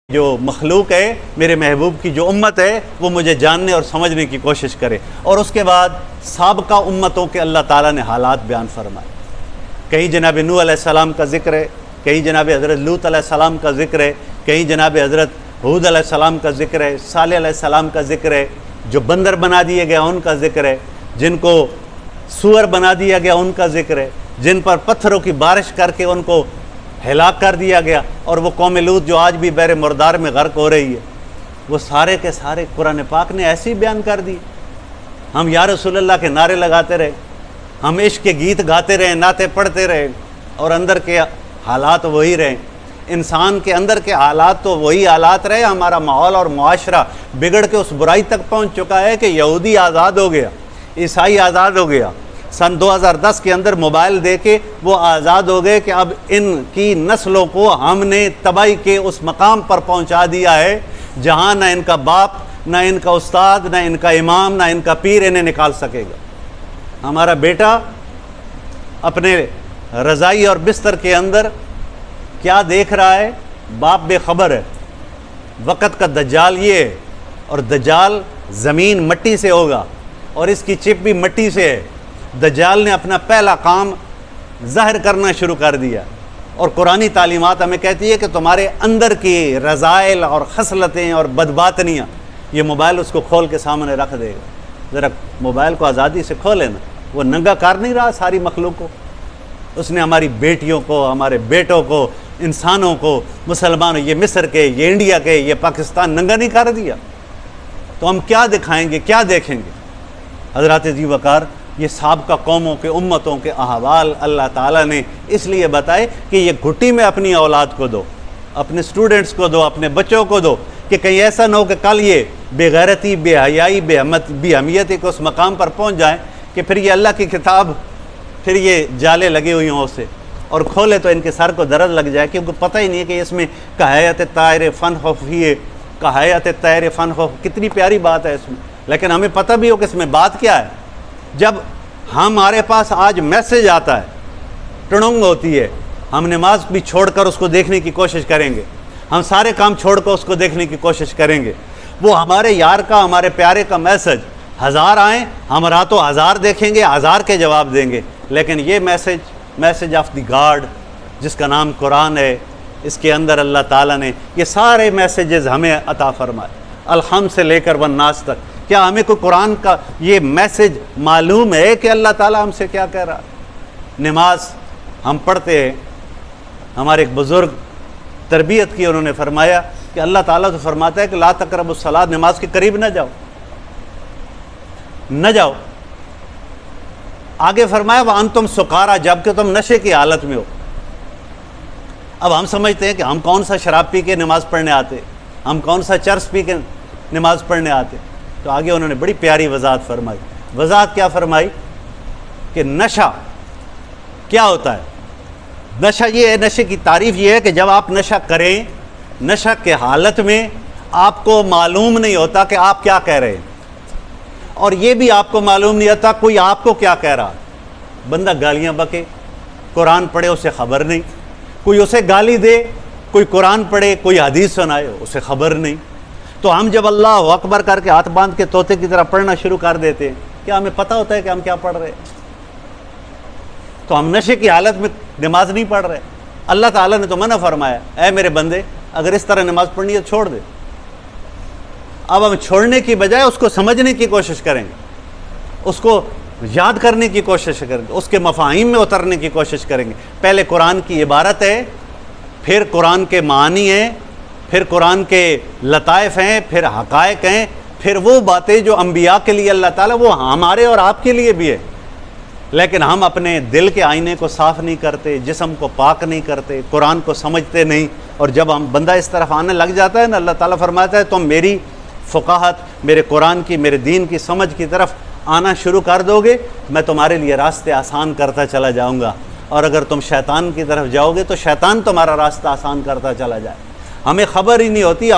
जो मखलूक है, मेरे महबूब की जो उम्मत है, वो मुझे जानने और समझने की कोशिश करे। और उसके बाद साबका उम्मतों के अल्लाह ताला ने हालात बयान फरमाए। कहीं जनाब नूह अलैहिस्सलाम का ज़िक्र है, कहीं जनाब हज़रत लूत अलैहिस्सलाम का ज़िक्र है, कहीं जनाब हज़रत हूद अलैहिस्सलाम का ज़िक्र है, सालेह अलैहिस्सलाम का ज़िक्र है, जो बंदर बना दिए गया उनका ज़िक्र है, जिनको सूअर बना दिया गया उनका ज़िक्र है, जिन पर पत्थरों की बारिश करके उनको हिलाक कर दिया गया, और वो कौम लूत जो आज भी बैर मुर्दार में गर्क हो रही है, वो सारे के सारे कुरान पाक ने ऐसे ही बयान कर दी। हम या रसूलल्लाह के नारे लगाते रहे, हम इश्क के गीत गाते रहे, नाते पढ़ते रहे, और अंदर के हालात वही रहे। इंसान के अंदर के हालात तो वही हालात रहे। हमारा माहौल और मुआशरा बिगड़ के उस बुराई तक पहुँच चुका है कि यहूदी आज़ाद हो गया, ईसाई आज़ाद हो गया। सन 2010 के अंदर मोबाइल दे के वो आज़ाद हो गए कि अब इनकी नस्लों को हमने तबाही के उस मकाम पर पहुंचा दिया है जहां ना इनका बाप, ना इनका उस्ताद, ना इनका इमाम, ना इनका पीर इन्हें निकाल सकेगा। हमारा बेटा अपने रज़ाई और बिस्तर के अंदर क्या देख रहा है, बाप बेखबर है। वक़्त का दज्जाल ये है, और दज्जाल ज़मीन मट्टी से होगा और इसकी चिप भी मट्टी से है। दज्जाल ने अपना पहला काम ज़ाहिर करना शुरू कर दिया, और कुरानी तालीमात हमें कहती है कि तुम्हारे अंदर की रज़ाइल और खसलतें और बदबातनियाँ ये मोबाइल उसको खोल के सामने रख देगा। ज़रा मोबाइल को आज़ादी से खोले ना, वो नंगा कर नहीं रहा सारी मखलूक को। उसने हमारी बेटियों को, हमारे बेटों को, इंसानों को, मुसलमानों, ये मिस्र के, ये इंडिया के, ये पाकिस्तान नंगा नहीं कर दिया। तो हम क्या दिखाएंगे, क्या देखेंगे? हज़रात जी वक़ार, ये साबका कौमों के, उम्मतों के अहवाल अल्लाह ताला ने इसलिए बताए कि ये घुट्टी में अपनी औलाद को दो, अपने स्टूडेंट्स को दो, अपने बच्चों को दो, कि कहीं ऐसा ना हो कि कल ये बेगैरती, बेहयाई, बेहमियती को उस मकाम पर पहुंच जाए कि फिर ये अल्लाह की किताब, फिर ये जाले लगे हुई हों उसे, और खोले तो इनके सर को दर्द लग जाए, क्योंकि पता ही नहीं है कि इसमें कहायत तायर फ़न खौफिए, कहायत तायर फ़न खौफ, कितनी प्यारी बात है इसमें। लेकिन हमें पता भी हो कि इसमें बात क्या है। जब हमारे पास आज मैसेज आता है, टुणुंग होती है, हम नमाज भी छोड़कर उसको देखने की कोशिश करेंगे, हम सारे काम छोड़कर उसको देखने की कोशिश करेंगे। वो हमारे यार का, हमारे प्यारे का मैसेज 1000 आए, हम रातों 1000 देखेंगे, 1000 के जवाब देंगे। लेकिन ये मैसेज ऑफ द गॉड जिसका नाम कुरान है, इसके अंदर अल्लाह ताला ने ये सारे मैसेजेस हमें अता फरमाए, अलहम से लेकर वन्नास तक। क्या हमें कोई कुरान का ये मैसेज मालूम है कि अल्लाह ताला हमसे क्या कह रहा है? नमाज हम पढ़ते हैं, हमारे एक बुज़ुर्ग तरबियत की, उन्होंने फरमाया कि अल्लाह ताला तो फरमाता है कि ला तक़रबुस सलात, नमाज के करीब न जाओ, न जाओ। आगे फरमाया व अंतुम सुकारा, जबकि तुम नशे की हालत में हो। अब हम समझते हैं कि हम कौन सा शराब पी के नमाज पढ़ने आते, हम कौन सा चर्स पी के नमाज पढ़ने आते। तो आगे उन्होंने बड़ी प्यारी वजाहत फरमाई। वजाहत क्या फरमाई कि नशा क्या होता है? नशा ये है, नशे की तारीफ़ ये है कि जब आप नशा करें, नशा के हालत में आपको मालूम नहीं होता कि आप क्या कह रहे हैं, और ये भी आपको मालूम नहीं होता कोई आपको क्या कह रहा। बंदा गालियाँ बके, कुरान पढ़े, उसे ख़बर नहीं। कोई उसे गाली दे, कोई कुरान पढ़े, कोई हदीस सुनाए, उसे ख़बर नहीं। तो हम जब अल्लाह अकबर करके हाथ बांध के तोते की तरह पढ़ना शुरू कर देते हैं, क्या हमें पता होता है कि हम क्या पढ़ रहे हैं? तो हम नशे की हालत में नमाज नहीं पढ़ रहे। अल्लाह ताला ने तो मना फरमाया, ऐ मेरे बंदे, अगर इस तरह नमाज पढ़नी है छोड़ दे। अब हम छोड़ने की बजाय उसको समझने की कोशिश करेंगे, उसको याद करने की कोशिश करेंगे, उसके मफाहिम में उतरने की कोशिश करेंगे। पहले कुरान की इबारत है, फिर कुरान के मानी हैं, फिर कुरान के लताइफ हैं, फिर हक़ाइक़ हैं, फिर वो बातें जो अम्बिया के लिए अल्लाह ताला, वो हमारे और आपके लिए भी है। लेकिन हम अपने दिल के आईने को साफ़ नहीं करते, जिस्म को पाक नहीं करते, कुरान को समझते नहीं। और जब हम बंदा इस तरफ आने लग जाता है ना, अल्लाह ताला फरमाता है तुम मेरी फ़ुक़ाहत, मेरे कुरान की, मेरे दीन की समझ की तरफ आना शुरू कर दोगे, मैं तुम्हारे लिए रास्ते आसान करता चला जाऊँगा। और अगर तुम शैतान की तरफ जाओगे तो शैतान तुम्हारा रास्ता आसान करता चला जाए। हमें ख़बर ही नहीं होती।